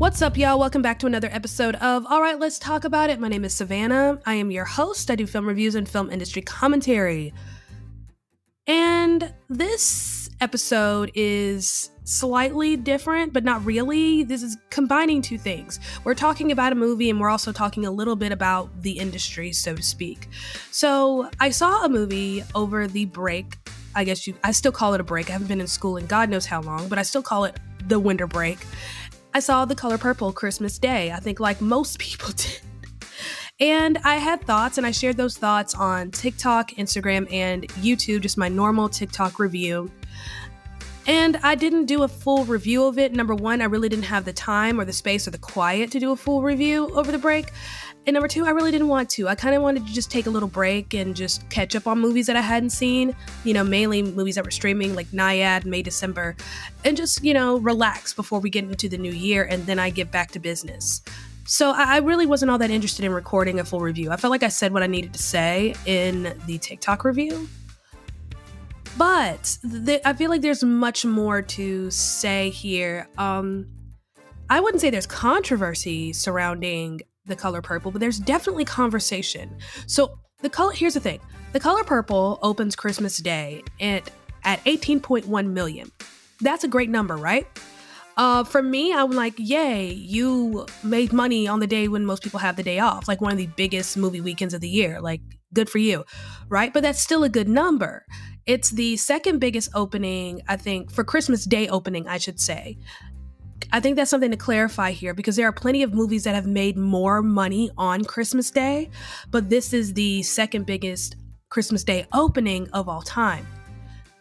What's up, y'all? Welcome back to another episode of All Right, Let's Talk About It. My name is Savannah. I am your host. I do film reviews and film industry commentary. And this episode is slightly different, but not really. This is combining two things. We're talking about a movie and we're also talking a little bit about the industry, so to speak. So I saw a movie over the break. I still call it a break. I haven't been in school in God knows how long, but I still call it the winter break. I saw The Color Purple Christmas Day, I think like most people did. And I had thoughts, and I shared those thoughts on TikTok, Instagram, and YouTube, just my normal TikTok review. And I didn't do a full review of it. Number one, I really didn't have the time or the space or the quiet to do a full review over the break. And number two, I really didn't want to. I kind of wanted to just take a little break and just catch up on movies that I hadn't seen, mainly movies that were streaming like Naiad, May, December, and just, relax before we get into the new year and then I get back to business. So I really wasn't all that interested in recording a full review. I felt like I said what I needed to say in the TikTok review. But I feel like there's much more to say here. I wouldn't say there's controversy surrounding The Color Purple, but there's definitely conversation. So here's the thing. The Color Purple opens Christmas Day at 18.1 million. That's a great number, right? For me, I'm like, yay, you made money on the day when most people have the day off, like one of the biggest movie weekends of the year. Like, good for you, right? But that's still a good number. It's the second biggest opening, I think, for Christmas Day opening, I should say. I think that's something to clarify here because there are plenty of movies that have made more money on Christmas Day, but this is the second biggest Christmas Day opening of all time.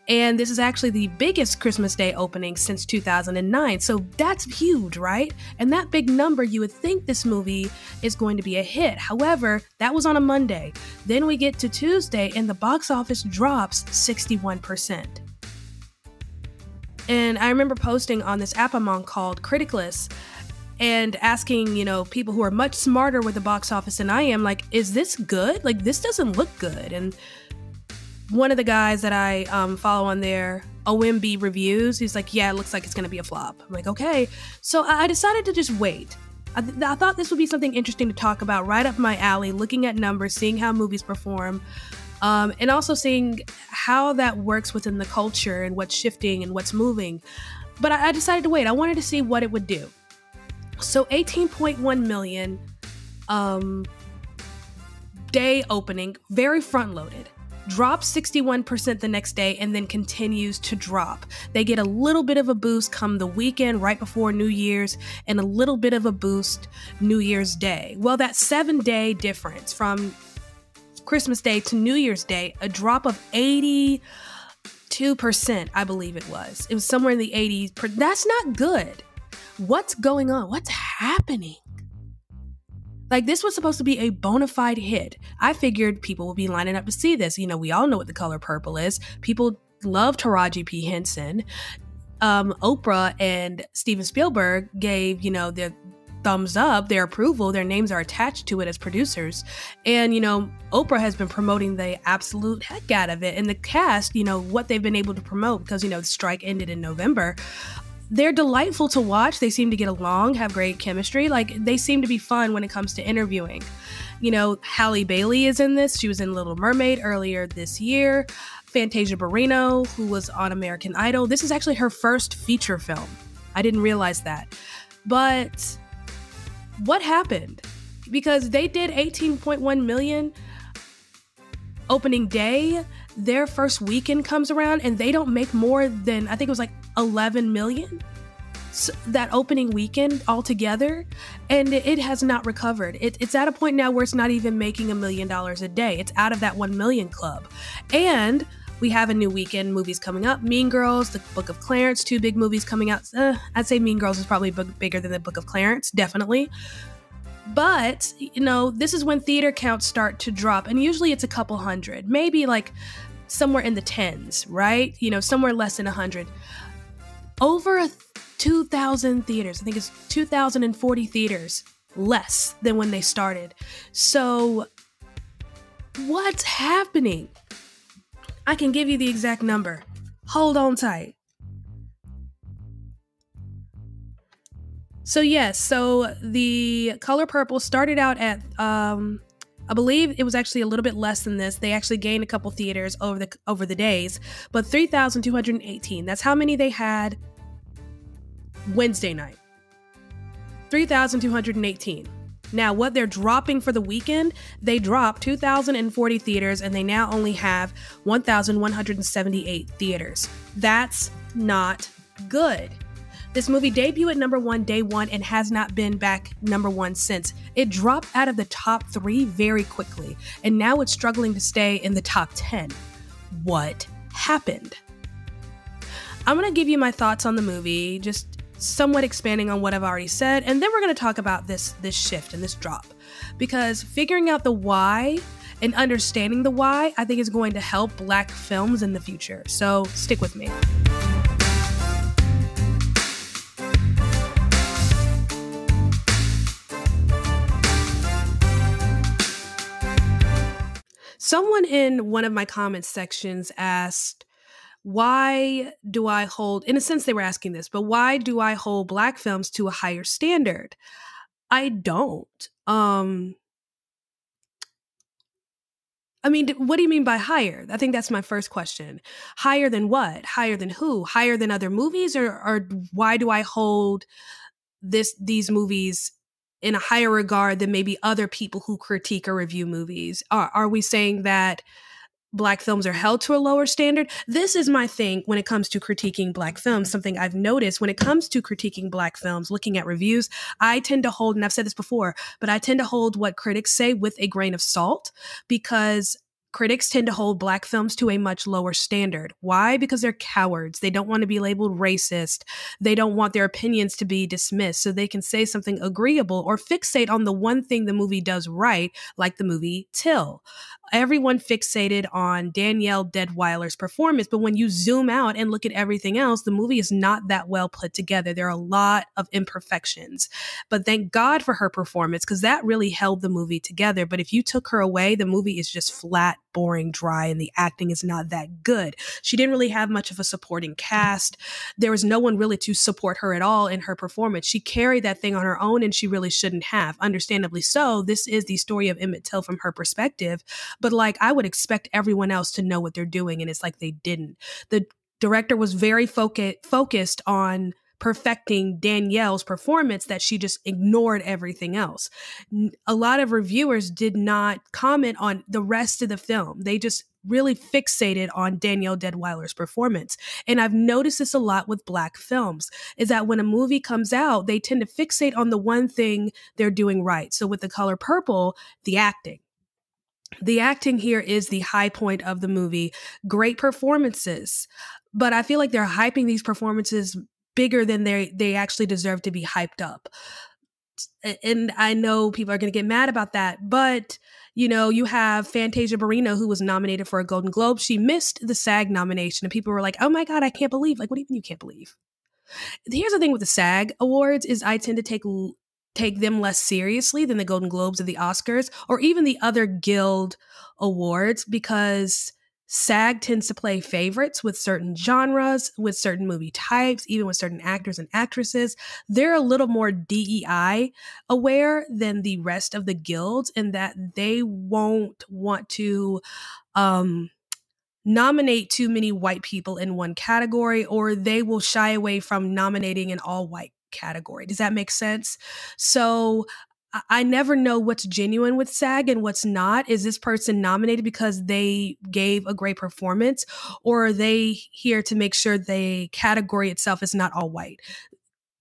And this is actually the biggest Christmas Day opening since 2009. So that's huge, right? And that big number, you would think this movie is going to be a hit. However, that was on a Monday. Then we get to Tuesday and the box office drops 61%. And I remember posting on this app I'm on called Criticless and asking, people who are much smarter with the box office than I am, like, is this good? Like, this doesn't look good. And one of the guys that I follow on there, OMB Reviews, he's like, yeah, it looks like it's going to be a flop. I'm like, okay. So I decided to just wait. I thought this would be something interesting to talk about, right up my alley, looking at numbers, seeing how movies perform, and also seeing how that works within the culture and what's shifting and what's moving. But I decided to wait. I wanted to see what it would do. So 18.1 million day opening, very front-loaded. Drops 61% the next day and then continues to drop. They get a little bit of a boost come the weekend right before New Year's and a little bit of a boost New Year's Day. Well, that 7-day difference from Christmas Day to New Year's Day, a drop of 82%, I believe it was. It was somewhere in the 80s. That's not good. What's going on? What's happening? Like, this was supposed to be a bona fide hit. I figured people would be lining up to see this. We all know what The Color Purple is. People love Taraji P. Henson. Oprah and Steven Spielberg gave, their thumbs up, their approval. Their names are attached to it as producers. And, Oprah has been promoting the absolute heck out of it. And the cast, what they've been able to promote because, the strike ended in November. They're delightful to watch. They seem to get along, have great chemistry. Like, they seem to be fun when it comes to interviewing. Halle Bailey is in this. She was in Little Mermaid earlier this year. Fantasia Barrino, who was on American Idol. This is actually her first feature film. I didn't realize that. But what happened? Because they did 18.1 million opening day. Their first weekend comes around and they don't make more than, I think it was like 11 million that opening weekend altogether, and it has not recovered. It's at a point now where it's not even making $1 million a day. It's out of that 1 million club. And we have a new weekend movies coming up. Mean Girls, The Book of Clarence, 2 big movies coming out. I'd say Mean Girls is probably bigger than The Book of Clarence, definitely. But, this is when theater counts start to drop, and usually it's a couple hundred, maybe like somewhere in the tens, right? Somewhere less than 100. Over 2,000 theaters. I think it's 2,040 theaters less than when they started. So what's happening? I can give you the exact number. Hold on tight. So yes, so The Color Purple started out at I believe it was actually a little bit less than this. They actually gained a couple theaters over the days, but 3,218. That's how many they had Wednesday night. 3,218. Now, what they're dropping for the weekend, they dropped 2,040 theaters and they now only have 1,178 theaters. That's not good. This movie debuted at number one day one and has not been back number one since. It dropped out of the top 3 very quickly, and now it's struggling to stay in the top 10. What happened? I'm going to give you my thoughts on the movie, just somewhat expanding on what I've already said, and then we're going to talk about this shift and this drop. Because figuring out the why and understanding the why, I think is going to help Black films in the future. So stick with me. Someone in one of my comments sections asked, why do I hold, in a sense they were asking this, but why do I hold Black films to a higher standard? I don't. I mean, what do you mean by higher? I think that's my first question. Higher than what? Higher than who? Higher than other movies? Or why do I hold these movies in a higher regard than maybe other people who critique or review movies? Are we saying that Black films are held to a lower standard? This is my thing when it comes to critiquing Black films. Something I've noticed when it comes to critiquing Black films, looking at reviews, I tend to hold, and I've said this before, but I tend to hold what critics say with a grain of salt, because critics tend to hold Black films to a much lower standard. Why? Because they're cowards. They don't want to be labeled racist. They don't want their opinions to be dismissed, so they can say something agreeable or fixate on the one thing the movie does right, like the movie Till. Everyone fixated on Danielle Deadwyler's performance, but when you zoom out and look at everything else, the movie is not that well put together. There are a lot of imperfections, but thank God for her performance, because that really held the movie together. But if you took her away, the movie is just flat, boring, dry, and the acting is not that good. She didn't really have much of a supporting cast. There was no one really to support her at all in her performance. She carried that thing on her own, and she really shouldn't have. Understandably so. This is the story of Emmett Till from her perspective. But like, I would expect everyone else to know what they're doing, and it's like they didn't. The director was very focused on perfecting Danielle's performance, that she just ignored everything else. A lot of reviewers did not comment on the rest of the film. They just really fixated on Danielle Deadwyler's performance. And I've noticed this a lot with Black films, is that when a movie comes out, they tend to fixate on the one thing they're doing right. So with The Color Purple, the acting. The acting here is the high point of the movie. Great performances. But I feel like they're hyping these performances bigger than they actually deserve to be hyped up. And I know people are going to get mad about that, but you have Fantasia Barrino, who was nominated for a Golden Globe. She missed the SAG nomination, and people were like, oh my God, I can't believe. Like, what do you mean you can't believe? Here's the thing with the SAG awards is I tend to take them less seriously than the Golden Globes or the Oscars or even the other Guild awards, because SAG tends to play favorites with certain genres, with certain movie types, even with certain actors and actresses. They're a little more DEI aware than the rest of the guilds, in that they won't want to nominate too many white people in one category, or they will shy away from nominating an all-white category. Does that make sense? So I never know what's genuine with SAG and what's not. Is this person nominated because they gave a great performance, or are they here to make sure the category itself is not all white?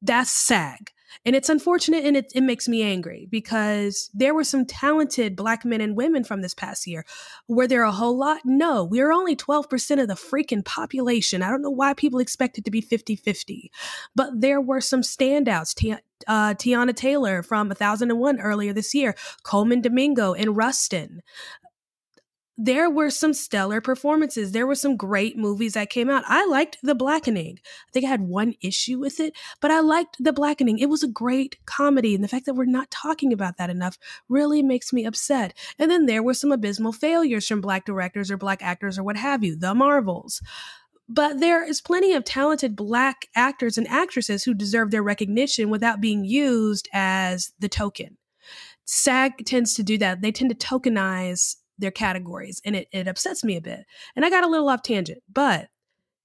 That's SAG. And it's unfortunate, and it makes me angry, because there were some talented Black men and women from this past year. Were there a whole lot? No, we're only 12% of the freaking population. I don't know why people expect it to be 50-50, but there were some standouts. Tiana Taylor from 1001 earlier this year, Coleman Domingo and Rustin. There were some stellar performances. There were some great movies that came out. I liked The Blackening. I think I had one issue with it, but I liked The Blackening. It was a great comedy, and the fact that we're not talking about that enough really makes me upset. And then there were some abysmal failures from Black directors or Black actors or what have you. The Marvels. But there is plenty of talented Black actors and actresses who deserve their recognition without being used as the token. SAG tends to do that. They tend to tokenize their categories, and it upsets me a bit. And I got a little off tangent, but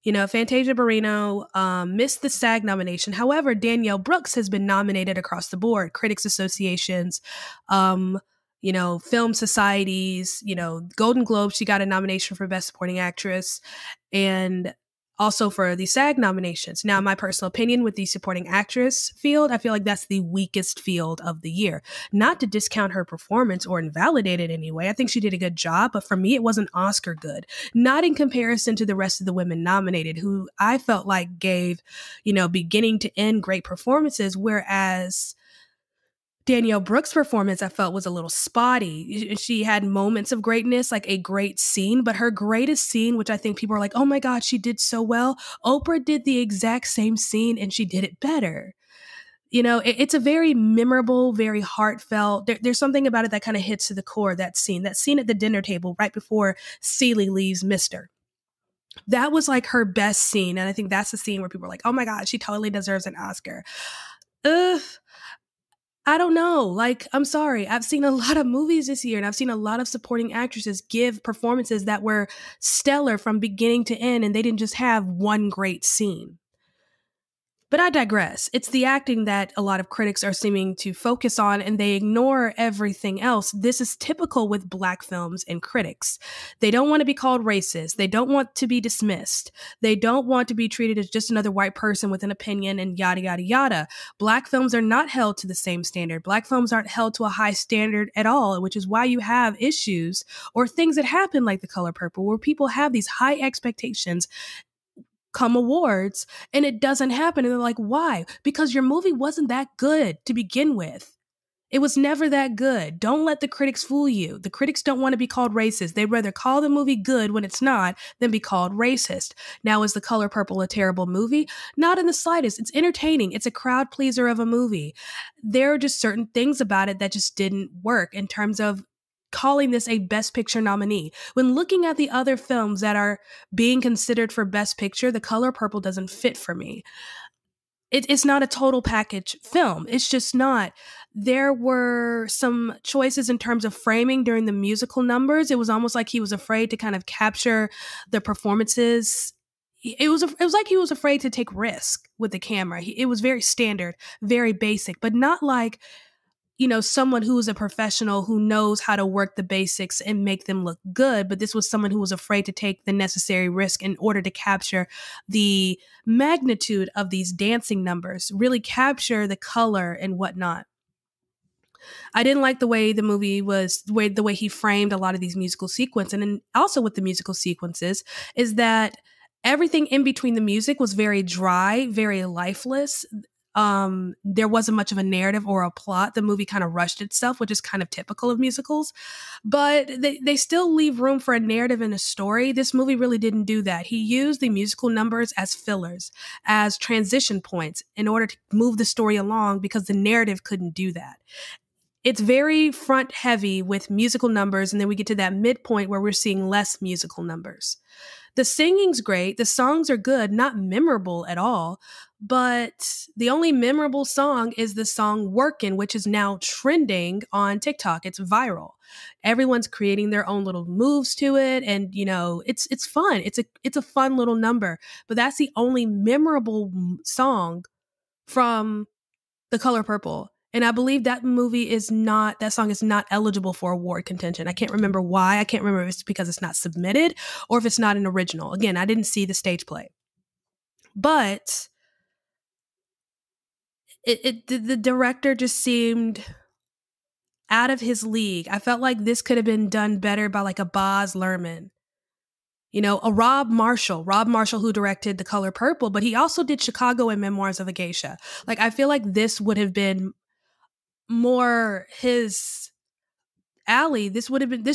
Fantasia Barrino missed the SAG nomination. However, Danielle Brooks has been nominated across the board, critics associations, film societies, Golden Globe. She got a nomination for Best Supporting Actress, and also for the SAG nominations. Now, my personal opinion with the supporting actress field, I feel like that's the weakest field of the year. Not to discount her performance or invalidate it anyway. I think she did a good job, but for me, it wasn't Oscar good. Not in comparison to the rest of the women nominated, who I felt like gave, beginning to end great performances, whereas Danielle Brooks' performance, I felt, was a little spotty. She had moments of greatness, like a great scene, but her greatest scene, which I think people are like, oh my God, she did so well. Oprah did the exact same scene and she did it better. It's a very memorable, very heartfelt. There's something about it that kind of hits to the core, that scene at the dinner table right before Celie leaves Mr. That was like her best scene. And I think that's the scene where people are like, oh my God, she totally deserves an Oscar. I don't know. Like, I'm sorry. I've seen a lot of movies this year and I've seen a lot of supporting actresses give performances that were stellar from beginning to end, and they didn't just have one great scene. But I digress. It's the acting that a lot of critics are seeming to focus on, and they ignore everything else. This is typical with Black films and critics. They don't want to be called racist. They don't want to be dismissed. They don't want to be treated as just another white person with an opinion and yada, yada, yada. Black films are not held to the same standard. Black films aren't held to a high standard at all, which is why you have issues or things that happen like The Color Purple, where people have these high expectations come awards and it doesn't happen. And they're like, why? Because your movie wasn't that good to begin with. It was never that good. Don't let the critics fool you. The critics don't want to be called racist. They'd rather call the movie good when it's not than be called racist. Now, is The Color Purple a terrible movie? Not in the slightest. It's entertaining. It's a crowd pleaser of a movie. There are just certain things about it that just didn't work in terms of calling this a Best Picture nominee. When looking at the other films that are being considered for Best Picture, The Color Purple doesn't fit for me. It's not a total package film. It's just not. There were some choices in terms of framing during the musical numbers. It was almost like he was afraid to kind of capture the performances. It was like he was afraid to take risk with the camera. It was very standard, very basic, but not like, someone who is a professional who knows how to work the basics and make them look good. But this was someone who was afraid to take the necessary risk in order to capture the magnitude of these dancing numbers, really capture the color and whatnot. I didn't like the way the movie was, the way he framed a lot of these musical sequences. And then also with the musical sequences is that everything in between the music was very dry, very lifeless. There wasn't much of a narrative or a plot. The movie kind of rushed itself, which is kind of typical of musicals, but they still leave room for a narrative and a story. This movie really didn't do that. He used the musical numbers as fillers, as transition points in order to move the story along because the narrative couldn't do that. It's very front heavy with musical numbers, and then we get to that midpoint where we're seeing less musical numbers. The singing's great. The songs are good, not memorable at all. But the only memorable song is the song Workin', which is now trending on TikTok. It's viral. Everyone's creating their own little moves to it. And, it's fun. It's a fun little number. But that's the only memorable song from The Color Purple. And I believe that song is not eligible for award contention. I can't remember why. I can't remember if it's because it's not submitted or if it's not an original. Again, I didn't see the stage play. But the director just seemed out of his league. I felt like this could have been done better by like a Baz Luhrmann. A Rob Marshall who directed The Color Purple, but he also did Chicago and Memoirs of a Geisha. Like, I feel like this would have been more his alley. This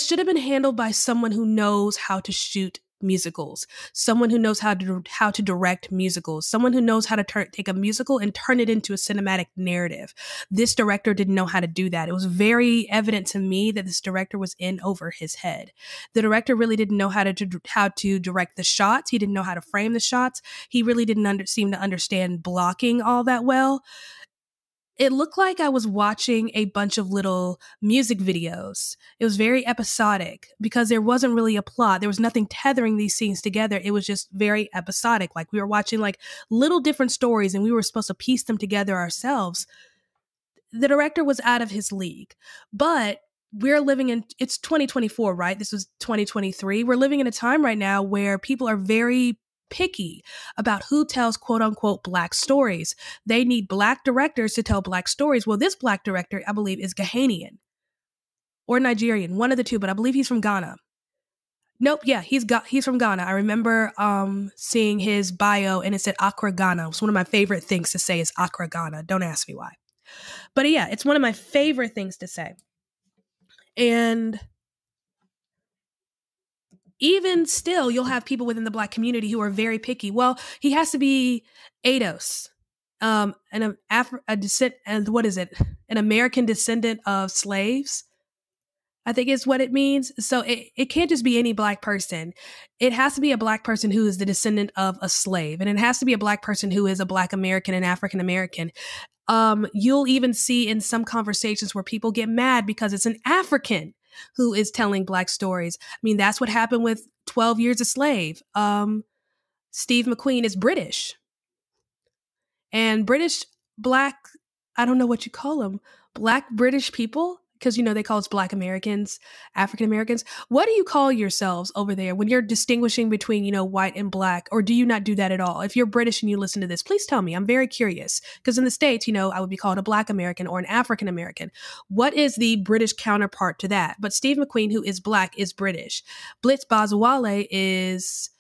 should have been handled by someone who knows how to shoot musicals, someone who knows how to direct musicals, someone who knows how to take a musical and turn it into a cinematic narrative. This director didn't know how to do that. It was very evident to me that this director was in over his head. The director really didn't know how to direct the shots. He didn't know how to frame the shots. He really didn't seem to understand blocking all that well. It looked like I was watching a bunch of little music videos. It was very episodic because there wasn't really a plot. There was nothing tethering these scenes together. It was just very episodic. Like we were watching like little different stories and we were supposed to piece them together ourselves. The director was out of his league, but we're living in, it's 2024, right? This was 2023. We're living in a time right now where people are very picky about who tells quote unquote Black stories. They need Black directors to tell Black stories. Well, this Black director, I believe, is Ghanaian or Nigerian, one of the two, but I believe he's from Ghana. Nope, yeah, he's from Ghana. I remember seeing his bio and it said Accra, Ghana. It's one of my favorite things to say is Accra, Ghana. Don't ask me why. But yeah, it's one of my favorite things to say. And even still, you'll have people within the Black community who are very picky. Well, he has to be ADOS, an American descendant of slaves, I think is what it means. So it can't just be any Black person. It has to be a Black person who is the descendant of a slave. And it has to be a Black person who is a Black American and African American. You'll even see in some conversations where people get mad because it's an African who is telling Black stories. I mean, that's what happened with 12 Years a Slave. Steve McQueen is British. And British Black, I don't know what you call them, Black British people, because, they call us Black Americans, African Americans. What do you call yourselves over there when you're distinguishing between, white and Black? Or do you not do that at all? If you're British and you listen to this, please tell me. I'm very curious. Because in the States, I would be called a Black American or an African American. What is the British counterpart to that? But Steve McQueen, who is Black, is British. Blitz Bazawale is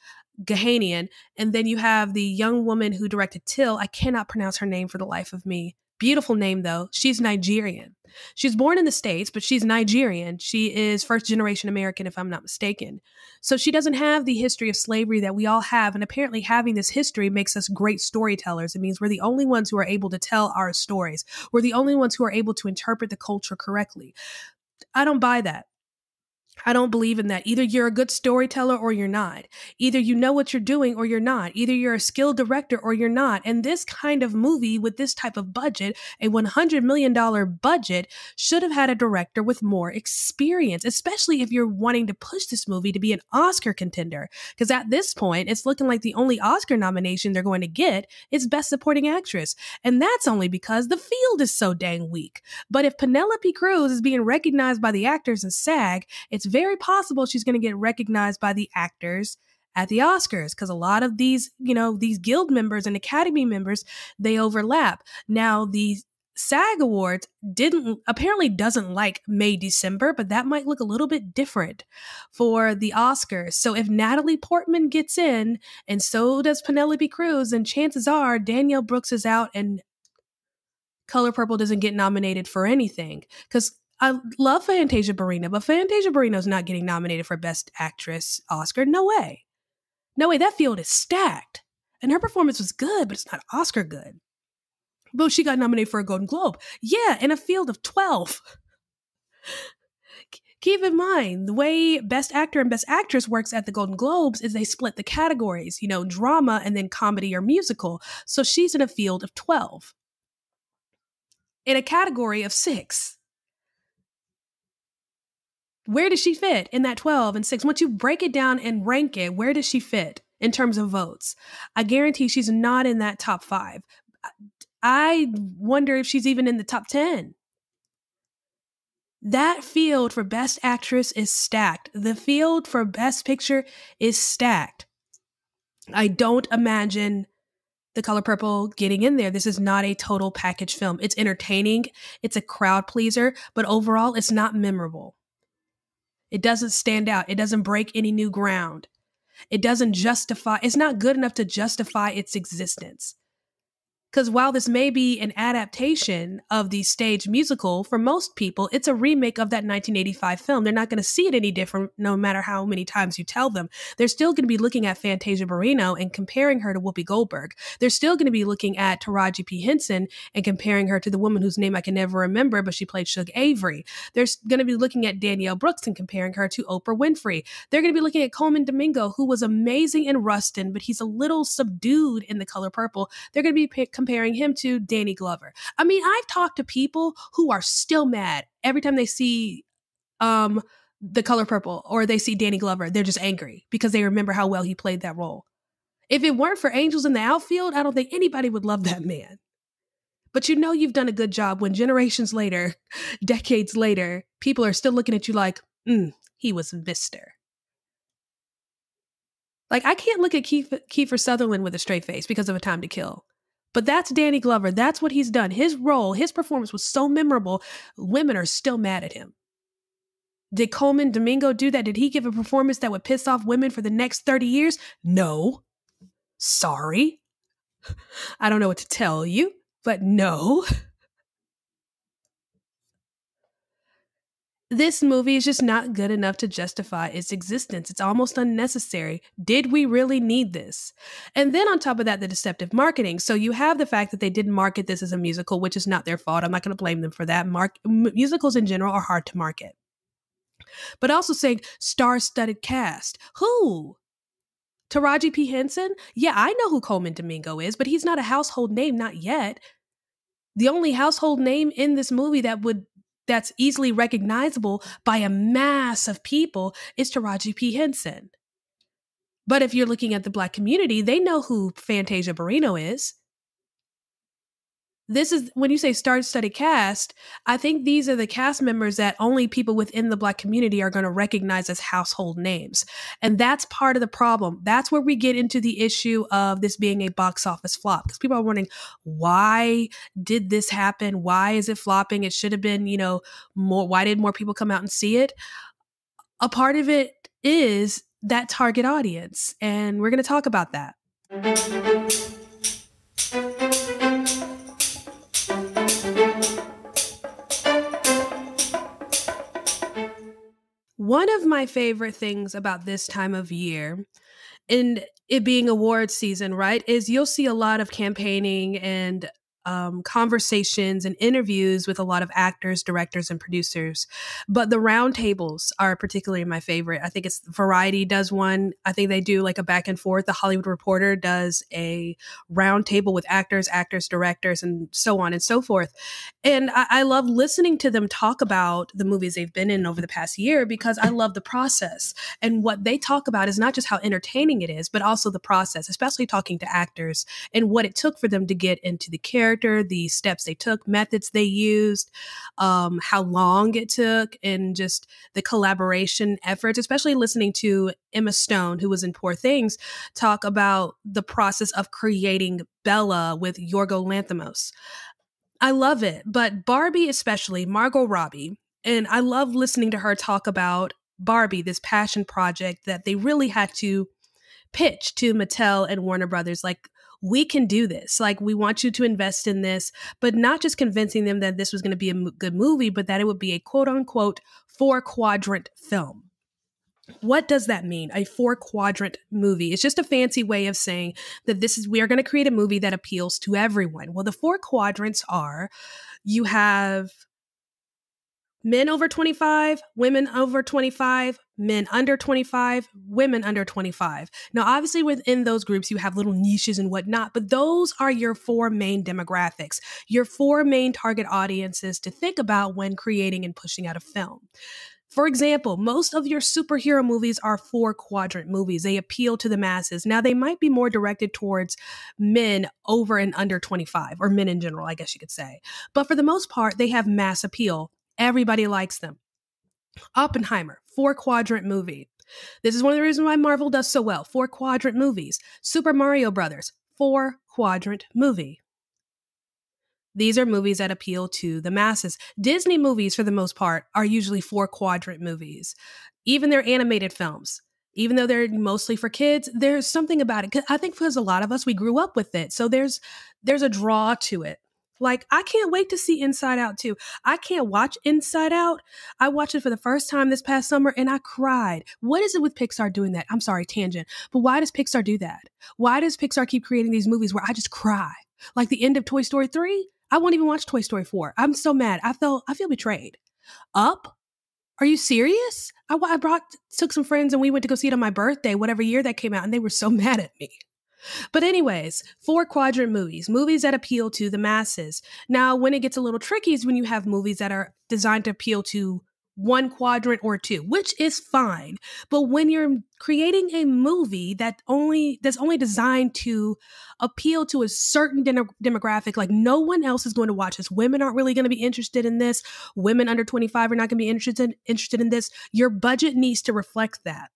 Ghanaian. And then you have the young woman who directed Till. I cannot pronounce her name for the life of me. Beautiful name, though. She's Nigerian. She's born in the States, but she's Nigerian. She is first generation American, if I'm not mistaken. So she doesn't have the history of slavery that we all have. And apparently having this history makes us great storytellers. It means we're the only ones who are able to tell our stories. We're the only ones who are able to interpret the culture correctly. I don't buy that. I don't believe in that. Either you're a good storyteller or you're not. Either you know what you're doing or you're not. Either you're a skilled director or you're not. And this kind of movie with this type of budget, a $100 million budget, should have had a director with more experience, especially if you're wanting to push this movie to be an Oscar contender. Because at this point, it's looking like the only Oscar nomination they're going to get is Best Supporting Actress. And that's only because the field is so dang weak. But if Penelope Cruz is being recognized by the actors in SAG, it's very possible she's going to get recognized by the actors at the Oscars, because a lot of these, these guild members and Academy members, they overlap. Now, the SAG Awards apparently doesn't like May, December, but that might look a little bit different for the Oscars. So if Natalie Portman gets in and so does Penelope Cruz, then chances are Danielle Brooks is out and Color Purple doesn't get nominated for anything, because I love Fantasia Barrina, but Fantasia Barrina's not getting nominated for Best Actress Oscar. No way. No way. That field is stacked. And her performance was good, but it's not Oscar good. But she got nominated for a Golden Globe. Yeah, in a field of 12. Keep in mind, the way Best Actor and Best Actress works at the Golden Globes is they split the categories, drama and then comedy or musical. So she's in a field of 12. In a category of 6. Where does she fit in that 12 and 6? Once you break it down and rank it, where does she fit in terms of votes? I guarantee she's not in that top 5. I wonder if she's even in the top 10. That field for Best Actress is stacked. The field for Best Picture is stacked. I don't imagine The Color Purple getting in there. This is not a total package film. It's entertaining. It's a crowd pleaser, but overall, it's not memorable. It doesn't stand out. It doesn't break any new ground. It's not good enough to justify its existence. Because while this may be an adaptation of the stage musical, for most people, it's a remake of that 1985 film. They're not going to see it any different no matter how many times you tell them. They're still going to be looking at Fantasia Barrino and comparing her to Whoopi Goldberg. They're still going to be looking at Taraji P. Henson and comparing her to the woman whose name I can never remember, but she played Shug Avery. They're going to be looking at Danielle Brooks and comparing her to Oprah Winfrey. They're going to be looking at Coleman Domingo, who was amazing in Rustin, but he's a little subdued in The Color Purple. They're going to be comparing him to Danny Glover. I mean, I've talked to people who are still mad every time they see The Color Purple or they see Danny Glover. They're just angry because they remember how well he played that role. If it weren't for Angels in the Outfield, I don't think anybody would love that man. But you know you've done a good job when generations later, decades later, people are still looking at you like, he was Mr. Like, I can't look at Kiefer Sutherland with a straight face because of A Time to Kill. But that's Danny Glover. That's what he's done. His role, his performance was so memorable, women are still mad at him. Did Coleman Domingo do that? Did he give a performance that would piss off women for the next 30 years? No. Sorry. I don't know what to tell you, but no. This movie is just not good enough to justify its existence. It's almost unnecessary. Did we really need this? And then on top of that, the deceptive marketing. So you have the fact that they didn't market this as a musical, which is not their fault. I'm not going to blame them for that. Musicals in general are hard to market. But also saying star-studded cast. Who? Taraji P. Henson? Yeah, I know who Coleman Domingo is, but he's not a household name, not yet. The only household name in this movie that's easily recognizable by a mass of people is Taraji P. Henson. But if you're looking at the Black community, they know who Fantasia Barrino is. This is, when you say star-studded cast, I think these are the cast members that only people within the Black community are going to recognize as household names. And that's part of the problem. That's where we get into the issue of this being a box office flop. Because people are wondering, why did this happen? Why is it flopping? It should have been, more. Why did more people come out and see it? A part of it is that target audience. And we're going to talk about that. One of my favorite things about this time of year, and it being award season, right, is you'll see a lot of campaigning and conversations and interviews with a lot of actors, directors, and producers. But the roundtables are particularly my favorite. I think it's Variety does one. I think they do like a back and forth. The Hollywood Reporter does a roundtable with actors, directors, and so on and so forth. And I love listening to them talk about the movies they've been in over the past year because I love the process. And what they talk about is not just how entertaining it is, but also the process, especially talking to actors and what it took for them to get into the character, the steps they took, methods they used, how long it took, and just the collaboration efforts, especially listening to Emma Stone, who was in Poor Things, talk about the process of creating Bella with Yorgo Lanthimos. I love it. But Barbie, especially Margot Robbie, and I love listening to her talk about Barbie, this passion project that they really had to pitch to Mattel and Warner Brothers, like, we can do this. Like, we want you to invest in this, but not just convincing them that this was going to be a good movie, but that it would be a quote unquote four-quadrant film. What does that mean? A four-quadrant movie. It's just a fancy way of saying that we are going to create a movie that appeals to everyone. Well, the four quadrants are, you have men over 25, women over 25, men under 25, women under 25. Now, obviously within those groups, you have little niches and whatnot, but those are your four main demographics, your four main target audiences to think about when creating and pushing out a film. For example, most of your superhero movies are four-quadrant movies. They appeal to the masses. Now, they might be more directed towards men over and under 25, or men in general, I guess you could say. But for the most part, they have mass appeal. Everybody likes them. Oppenheimer, four-quadrant movie. This is one of the reasons why Marvel does so well. Four-quadrant movies. Super Mario Brothers, four-quadrant movie. These are movies that appeal to the masses. Disney movies, for the most part, are usually four-quadrant movies. Even their animated films. Even though they're mostly for kids, there's something about it. I think because a lot of us, we grew up with it. So there's a draw to it. Like, I can't wait to see Inside Out 2. I can't watch Inside Out. I watched it for the first time this past summer and I cried. What is it with Pixar doing that? I'm sorry, tangent. But why does Pixar do that? Why does Pixar keep creating these movies where I just cry? Like the end of Toy Story 3? I won't even watch Toy Story 4. I'm so mad. I feel betrayed. Up? Are you serious? Took some friends and we went to go see it on my birthday, whatever year that came out, and they were so mad at me. But anyways, four-quadrant movies that appeal to the masses. Now, when it gets a little tricky is when you have movies that are designed to appeal to one quadrant or two, which is fine. But when you're creating a movie that's only designed to appeal to a certain demographic, like no one else is going to watch this. Women aren't really going to be interested in this. Women under 25 are not going to be interested in this. Your budget needs to reflect that.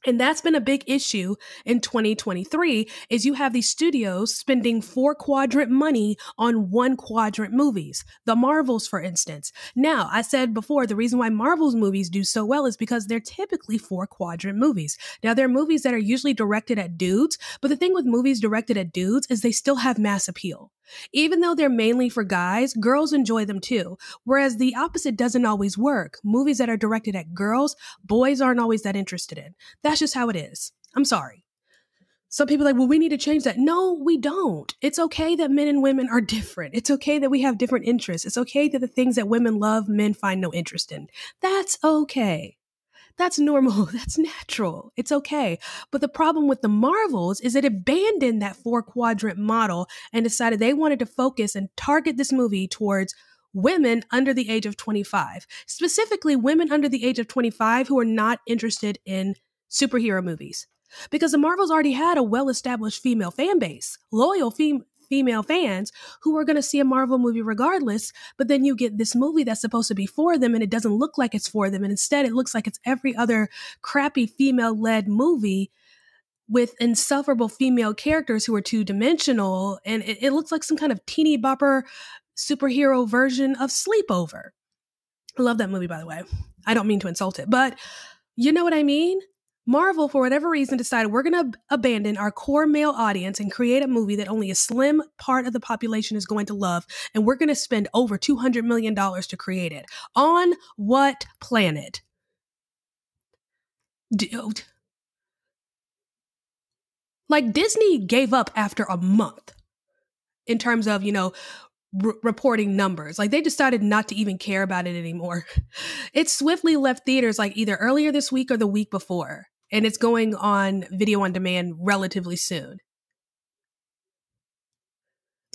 And that's been a big issue in 2023 is you have these studios spending four-quadrant money on one-quadrant movies. The Marvels, for instance. Now, I said before, the reason why Marvel's movies do so well is because they're typically four-quadrant movies. Now, they're movies that are usually directed at dudes, but the thing with movies directed at dudes is they still have mass appeal. Even though they're mainly for guys, girls enjoy them too. Whereas the opposite doesn't always work. Movies that are directed at girls, boys aren't always that interested in. That's just how it is. I'm sorry. Some people are like, well, we need to change that. No, we don't. It's okay that men and women are different. It's okay that we have different interests. It's okay that the things that women love, men find no interest in. That's okay. That's normal. That's natural. It's okay. But the problem with the Marvels is it abandoned that four-quadrant model and decided they wanted to focus and target this movie towards women under the age of 25, specifically women under the age of 25 who are not interested in superhero movies. Because the Marvels already had a well-established female fan base, loyal female fans who are going to see a Marvel movie regardless, but then you get this movie that's supposed to be for them and it doesn't look like it's for them. And instead it looks like it's every other crappy female-led movie with insufferable female characters who are two-dimensional. And it looks like some kind of teeny bopper superhero version of Sleepover. I love that movie, by the way. I don't mean to insult it, but you know what I mean? Marvel, for whatever reason, decided we're going to abandon our core male audience and create a movie that only a slim part of the population is going to love, and we're going to spend over $200 million to create it. On what planet? Dude. Like, Disney gave up after a month in terms of, reporting numbers. Like, they decided not to even care about it anymore. It swiftly left theaters like either earlier this week or the week before. And it's going on video on demand relatively soon.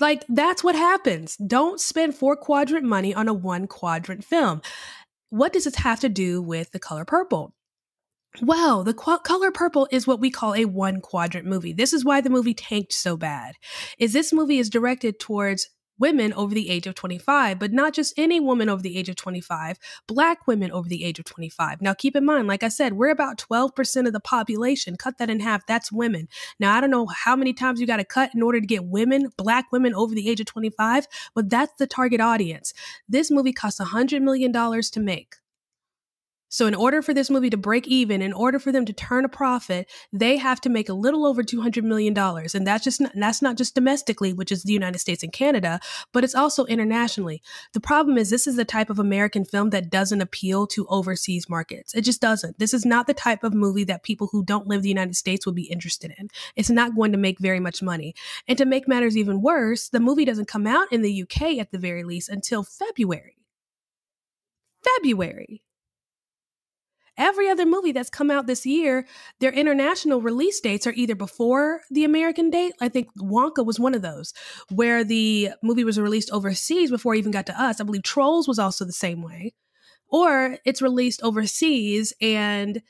Like, that's what happens. Don't spend four-quadrant money on a one-quadrant film. What does this have to do with The Color Purple? Well, The Color Purple is what we call a one-quadrant movie. This is why the movie tanked so bad. This movie is directed towards women over the age of 25, but not just any woman over the age of 25, Black women over the age of 25. Now, keep in mind, like I said, we're about 12% of the population. Cut that in half. That's women. Now, I don't know how many times you got to cut in order to get Black women over the age of 25, but that's the target audience. This movie cost $100 million to make. So in order for this movie to break even, in order for them to turn a profit, they have to make a little over $200 million. And that's not just domestically, which is the United States and Canada, but it's also internationally. The problem is this is the type of American film that doesn't appeal to overseas markets. It just doesn't. This is not the type of movie that people who don't live in the United States would be interested in. It's not going to make very much money. And to make matters even worse, the movie doesn't come out in the UK at the very least until February. Every other movie that's come out this year, their international release dates are either before the American date. I think Wonka was one of those, where the movie was released overseas before it even got to us. I believe Trolls was also the same way. Or it's released overseas and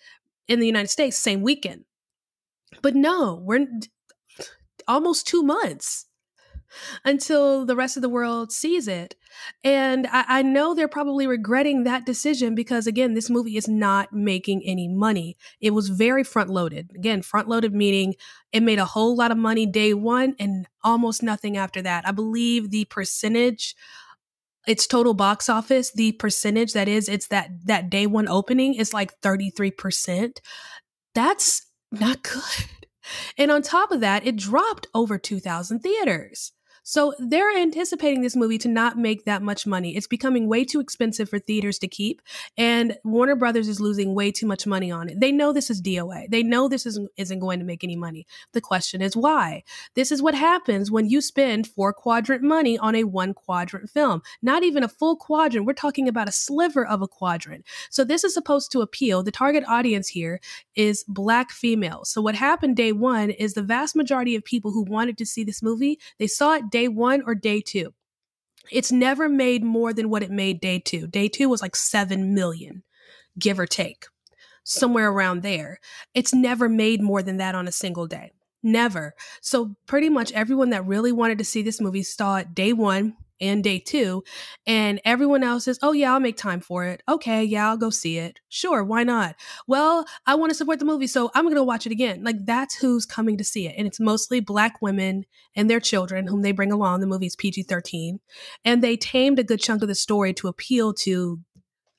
in the United States, same weekend. But no, we're almost 2 months until the rest of the world sees it. And I know they're probably regretting that decision because, again, this movie is not making any money. It was very front-loaded. Again, front-loaded meaning it made a whole lot of money day one and almost nothing after that. I believe the percentage, its total box office, the percentage that is, it's that day one opening is like 33%. That's not good. And on top of that, it dropped over 2,000 theaters. So they're anticipating this movie to not make that much money. It's becoming way too expensive for theaters to keep, and Warner Brothers is losing way too much money on it. They know this is DOA. They know this isn't going to make any money. The question is why? This is what happens when you spend four-quadrant money on a one-quadrant film. Not even a full quadrant. We're talking about a sliver of a quadrant. So this is supposed to appeal. The target audience here is Black females. So what happened day one is the vast majority of people who wanted to see this movie, they saw it day one or day two. It's never made more than what it made day two. Day two was like 7 million, give or take, somewhere around there. It's never made more than that on a single day. Never. So pretty much everyone that really wanted to see this movie saw it day one and day two, and everyone else says, oh yeah, I'll make time for it. Okay, yeah, I'll go see it. Sure, why not? Well, I want to support the movie, so I'm going to watch it again. Like, that's who's coming to see it. And it's mostly Black women and their children whom they bring along. The movie is PG-13. And they tamed a good chunk of the story to appeal to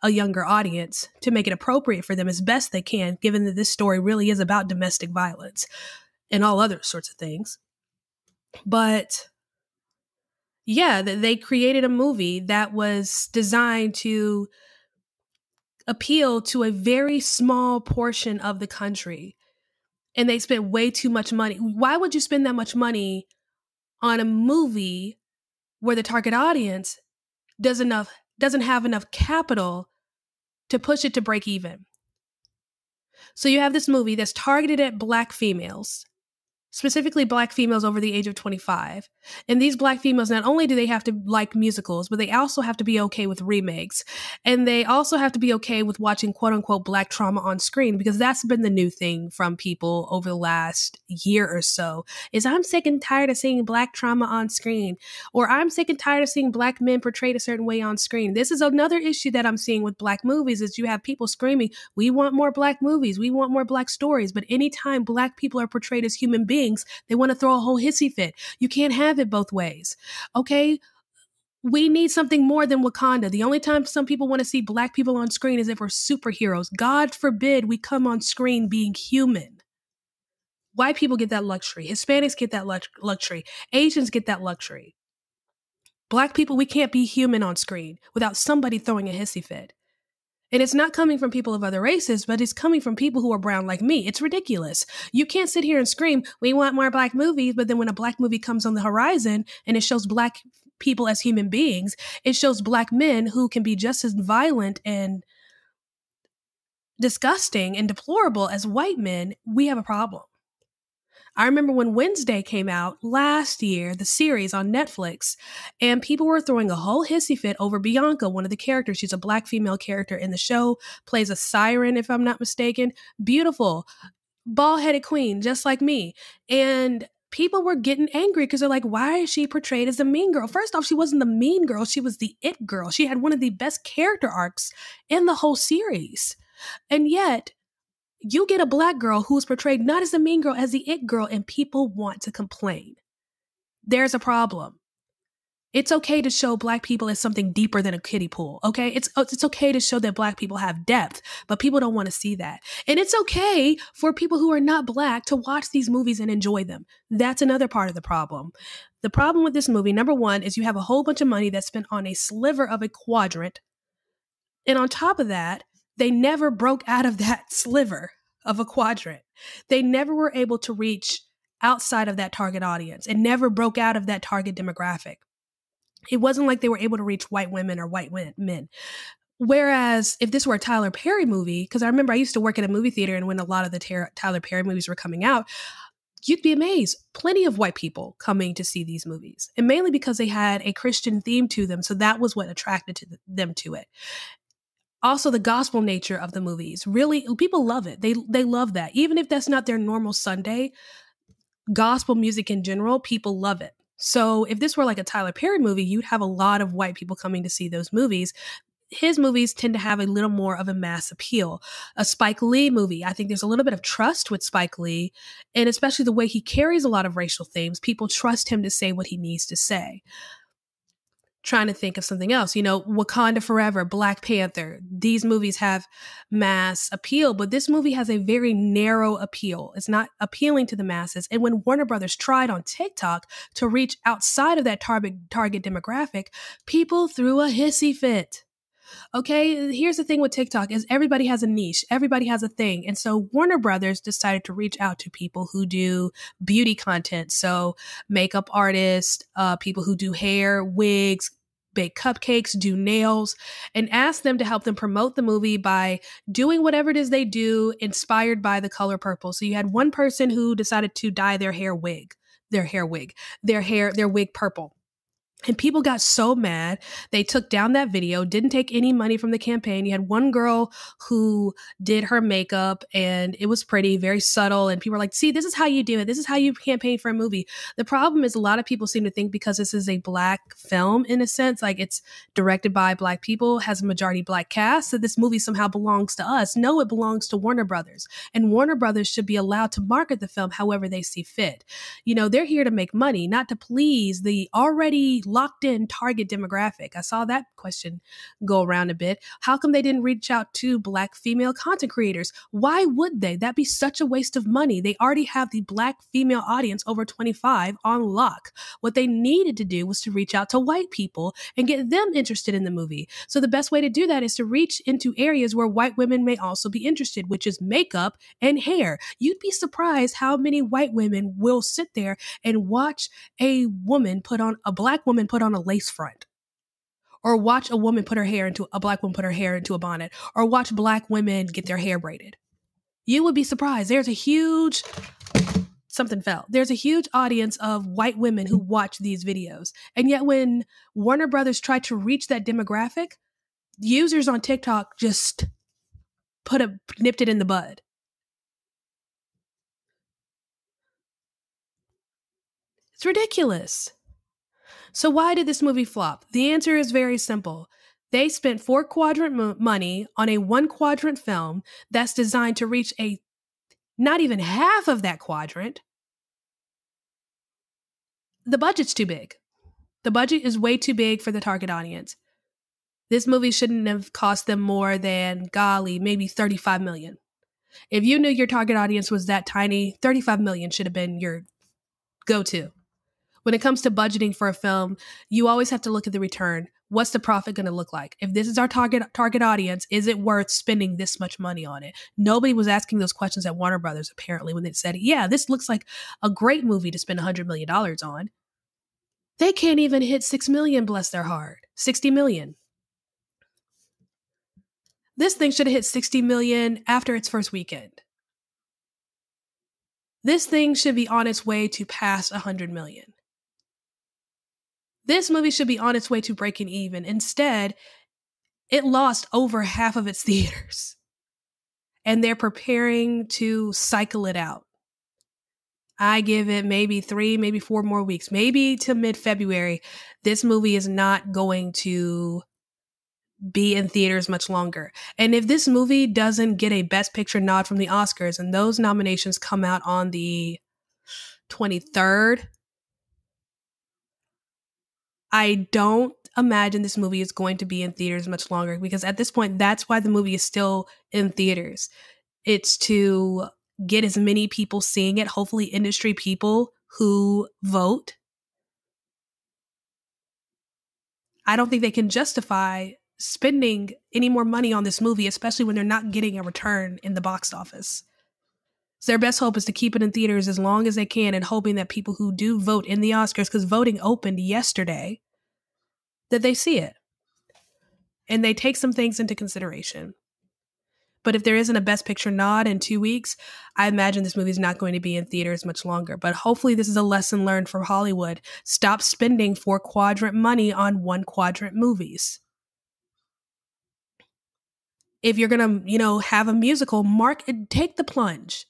a younger audience, to make it appropriate for them as best they can, given that this story really is about domestic violence and all other sorts of things. But yeah, they created a movie that was designed to appeal to a very small portion of the country. And they spent way too much money. Why would you spend that much money on a movie where the target audience doesn't have enough capital to push it to break even? So you have this movie that's targeted at Black females, specifically Black females over the age of 25. And these Black females, not only do they have to like musicals, but they also have to be okay with remakes. And they also have to be okay with watching quote unquote Black trauma on screen, because that's been the new thing from people over the last year or so, is I'm sick and tired of seeing Black trauma on screen, or I'm sick and tired of seeing Black men portrayed a certain way on screen. This is another issue that I'm seeing with Black movies, is you have people screaming, we want more Black movies, we want more Black stories. But anytime Black people are portrayed as human beings, they want to throw a whole hissy fit. You can't have it both ways. Okay? We need something more than Wakanda. The only time some people want to see Black people on screen is if we're superheroes. God forbid we come on screen being human. White people get that luxury. Hispanics get that luxury. Asians get that luxury. Black people, we can't be human on screen without somebody throwing a hissy fit. And it's not coming from people of other races, but it's coming from people who are brown like me. It's ridiculous. You can't sit here and scream, we want more Black movies, but then when a Black movie comes on the horizon and it shows Black people as human beings, it shows Black men who can be just as violent and disgusting and deplorable as white men, we have a problem. I remember when Wednesday came out last year, the series on Netflix, and people were throwing a whole hissy fit over Bianca, one of the characters. She's a Black female character in the show, plays a siren, if I'm not mistaken. Beautiful, bald-headed queen, just like me. And people were getting angry because they're like, why is she portrayed as a mean girl? First off, she wasn't the mean girl. She was the it girl. She had one of the best character arcs in the whole series. And yet, you get a Black girl who's portrayed not as the mean girl, as the it girl, and people want to complain. There's a problem. It's okay to show Black people as something deeper than a kiddie pool, okay? It's okay to show that Black people have depth, but people don't want to see that. And it's okay for people who are not Black to watch these movies and enjoy them. That's another part of the problem. The problem with this movie, number one, is you have a whole bunch of money that's spent on a sliver of a quadrant. And on top of that, they never broke out of that sliver of a quadrant. They never were able to reach outside of that target audience and never broke out of that target demographic. It wasn't like they were able to reach white women or white men. Whereas if this were a Tyler Perry movie, because I remember I used to work at a movie theater, and when a lot of the Tyler Perry movies were coming out, you'd be amazed. Plenty of white people coming to see these movies, and mainly because they had a Christian theme to them. So that was what attracted them to it. Also, the gospel nature of the movies. Really, people love it. They love that. Even if that's not their normal Sunday, gospel music in general, people love it. So if this were like a Tyler Perry movie, you'd have a lot of white people coming to see those movies. His movies tend to have a little more of a mass appeal. A Spike Lee movie, I think there's a little bit of trust with Spike Lee, and especially the way he carries a lot of racial themes. People trust him to say what he needs to say. Trying to think of something else. Wakanda Forever, Black Panther. These movies have mass appeal, but this movie has a very narrow appeal. It's not appealing to the masses. And when Warner Brothers tried on TikTok to reach outside of that target demographic, people threw a hissy fit. Okay, here's the thing with TikTok is everybody has a niche, everybody has a thing. And so Warner Brothers decided to reach out to people who do beauty content. So makeup artists, people who do hair, wigs, bake cupcakes, do nails, and ask them to help them promote the movie by doing whatever it is they do inspired by the color purple. So you had one person who decided to dye their wig purple. And people got so mad, they took down that video, didn't take any money from the campaign. You had one girl who did her makeup and it was pretty, very subtle. And people were like, see, this is how you do it. This is how you campaign for a movie. The problem is a lot of people seem to think because this is a Black film, in a sense, like it's directed by Black people, has a majority Black cast, that this movie somehow belongs to us. No, it belongs to Warner Brothers. And Warner Brothers should be allowed to market the film however they see fit. They're here to make money, not to please the already locked in target demographic. I saw that question go around a bit. How come they didn't reach out to Black female content creators? Why would they? That'd be such a waste of money. They already have the Black female audience over 25 on lock. What they needed to do was to reach out to white people and get them interested in the movie. So the best way to do that is to reach into areas where white women may also be interested, which is makeup and hair. You'd be surprised how many white women will sit there and watch a Black woman put on a lace front, or watch a Black woman put her hair into a bonnet, or watch Black women get their hair braided. You would be surprised. There's a huge audience of white women who watch these videos. And yet when Warner Brothers tried to reach that demographic, users on TikTok just nipped it in the bud. It's ridiculous. So why did this movie flop? The answer is very simple. They spent four-quadrant money on a one-quadrant film that's designed to reach not even half of that quadrant. The budget's too big. The budget is way too big for the target audience. This movie shouldn't have cost them more than, maybe $35 million. If you knew your target audience was that tiny, $35 million should have been your go-to. When it comes to budgeting for a film, you always have to look at the return. What's the profit going to look like? If this is our target audience, is it worth spending this much money on it? Nobody was asking those questions at Warner Brothers, apparently, when they said, yeah, this looks like a great movie to spend $100 million on. They can't even hit 6 million, bless their heart. 60 million. This thing should have hit 60 million after its first weekend. This thing should be on its way to pass 100 million. This movie should be on its way to breaking even. Instead, it lost over half of its theaters. And they're preparing to cycle it out. I give it maybe 3, maybe 4 more weeks. Maybe to mid-February, this movie is not going to be in theaters much longer. And if this movie doesn't get a Best Picture nod from the Oscars, and those nominations come out on the 23rd, I don't imagine this movie is going to be in theaters much longer, because at this point, that's why the movie is still in theaters. It's to get as many people seeing it, hopefully industry people who vote. I don't think they can justify spending any more money on this movie, especially when they're not getting a return in the box office. So their best hope is to keep it in theaters as long as they can, and hoping that people who do vote in the Oscars, because voting opened yesterday, that they see it and they take some things into consideration. But if there isn't a Best Picture nod in 2 weeks, I imagine this movie is not going to be in theaters much longer. But hopefully this is a lesson learned from Hollywood. Stop spending four-quadrant money on one-quadrant movies. If you're going to, have a musical, take the plunge.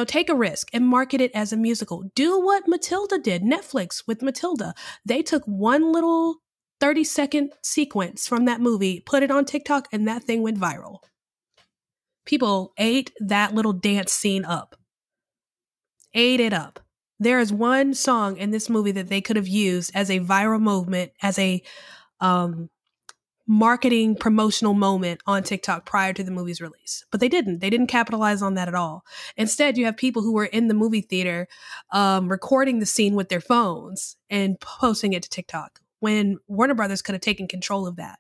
Take a risk and market it as a musical. Do what Matilda did, Netflix with Matilda. They took one little 30-second sequence from that movie, put it on TikTok, and that thing went viral. People ate that little dance scene up. Ate it up. There is one song in this movie that they could have used as a viral movement, as a marketing promotional moment on TikTok prior to the movie's release. But they didn't. They didn't capitalize on that at all. Instead, you have people who were in the movie theater recording the scene with their phones and posting it to TikTok when Warner Brothers could have taken control of that.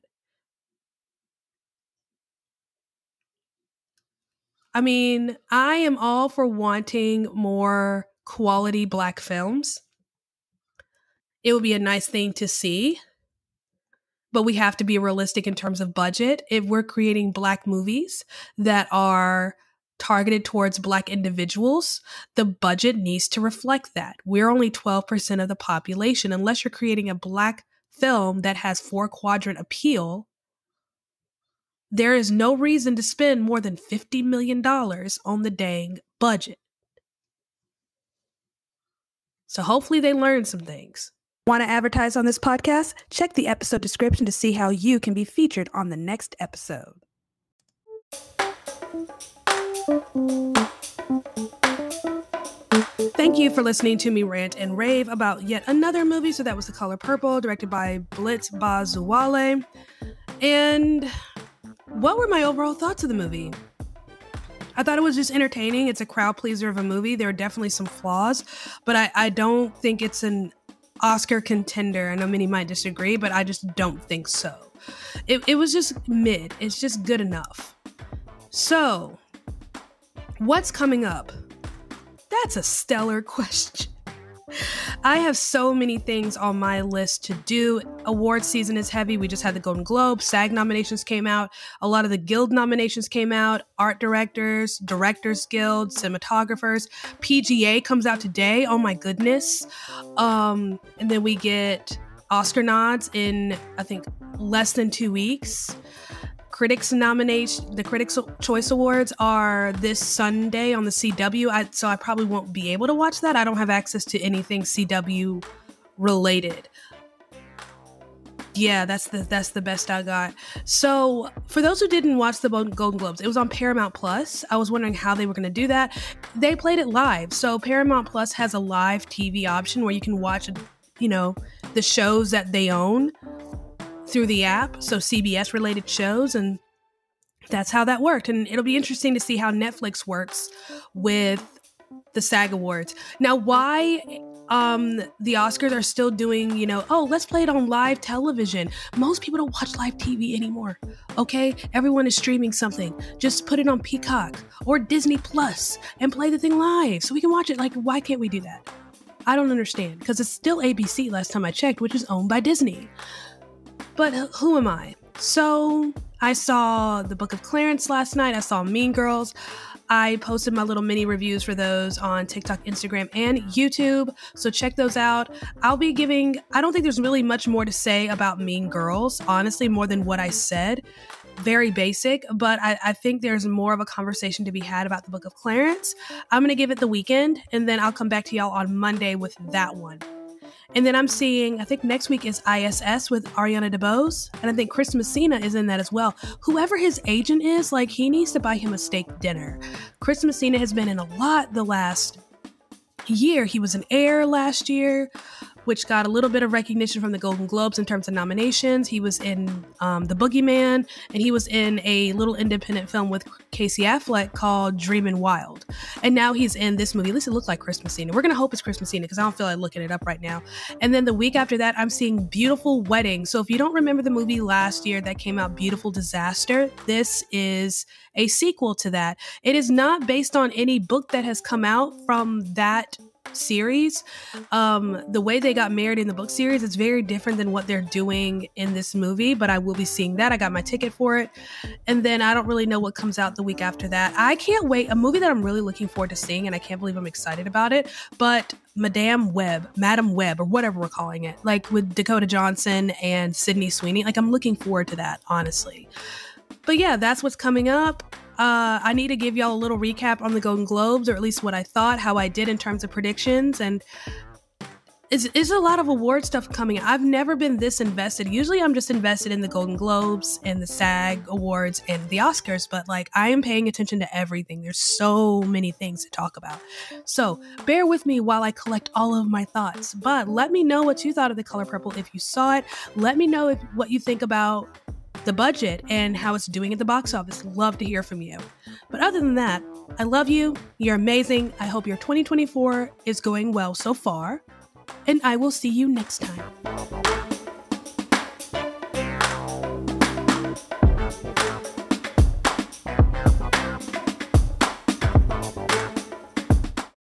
I mean, I am all for wanting more quality Black films. It would be a nice thing to see, but we have to be realistic in terms of budget. If we're creating Black movies that are targeted towards Black individuals, the budget needs to reflect that. We're only 12% of the population. Unless you're creating a Black film that has four-quadrant appeal, there is no reason to spend more than $50 million on the dang budget. So hopefully they learn some things. Want to advertise on this podcast? Check the episode description to see how you can be featured on the next episode. Thank you for listening to me rant and rave about yet another movie. So that was The Color Purple, directed by Blitz Bazuwale. And what were my overall thoughts of the movie? I thought it was just entertaining. It's a crowd pleaser of a movie. There are definitely some flaws, but I don't think it's an Oscar contender. I know many might disagree, but I just don't think so. It was just mid. It's just good enough. So, what's coming up? That's a stellar question. I have so many things on my list to do. Award season is heavy. We just had the Golden Globe. SAG nominations came out. A lot of the Guild nominations came out. Art directors, Directors Guild, cinematographers. PGA comes out today. Oh my goodness. And then we get Oscar nods in, I think, less than 2 weeks. Critics nomination, the Critics' Choice Awards are this Sunday on the CW, so I probably won't be able to watch that. I don't have access to anything CW related. Yeah, that's the best I got. So for those who didn't watch the Golden Globes, it was on Paramount Plus. I was wondering how they were going to do that. They played it live. So Paramount Plus has a live TV option where you can watch, the shows that they own through the app, so CBS related shows, and that's how that worked. And it'll be interesting to see how Netflix works with the SAG Awards. Now, why the Oscars are still doing, let's play it on live television. Most people don't watch live TV anymore, okay? Everyone is streaming something. Just put it on Peacock or Disney Plus and play the thing live so we can watch it. Like, why can't we do that? I don't understand, because it's still ABC last time I checked, which is owned by Disney. But who am I? So I saw The Book of Clarence last night. I saw Mean Girls. I posted my little mini reviews for those on TikTok, Instagram, and YouTube. So check those out. I don't think there's really much more to say about Mean Girls, honestly, more than what I said. Very basic, but I think there's more of a conversation to be had about The Book of Clarence. I'm going to give it the weekend, and then I'll come back to y'all on Monday with that one. And then I'm seeing, I think next week is ISS with Ariana DeBose. And I think Chris Messina is in that as well. Whoever his agent is, he needs to buy him a steak dinner. Chris Messina has been in a lot the last year. He was in Air last year, which got a little bit of recognition from the Golden Globes in terms of nominations. He was in The Boogeyman, and he was in a little independent film with Casey Affleck called Dreamin' Wild. And now he's in this movie. At least it looked like Chris Messina. We're going to hope it's Chris Messina because I don't feel like looking it up right now. And then the week after that, I'm seeing Beautiful Wedding. So if you don't remember the movie last year that came out, Beautiful Disaster, this is a sequel to that. It is not based on any book that has come out from that series. The way they got married in the book series is very different than what they're doing in this movie, but I will be seeing that. I got my ticket for it. And then I don't really know what comes out the week after that. I can't wait. A movie that I'm really looking forward to seeing, and I can't believe I'm excited about it, but Madam Web, or whatever we're calling it, with Dakota Johnson and Sydney Sweeney. I'm looking forward to that, honestly. But yeah, that's what's coming up. I need to give y'all a little recap on the Golden Globes, or at least what I thought, how I did in terms of predictions. And It's a lot of award stuff coming. I've never been this invested. Usually I'm just invested in the Golden Globes and the SAG Awards and the Oscars, but like I am paying attention to everything. There's so many things to talk about. So bear with me while I collect all of my thoughts. But let me know what you thought of The Color Purple if you saw it. Let me know what you think about the budget and how it's doing at the box office. Love to hear from you. But other than that, I love you. You're amazing. I hope your 2024 is going well so far. And I will see you next time.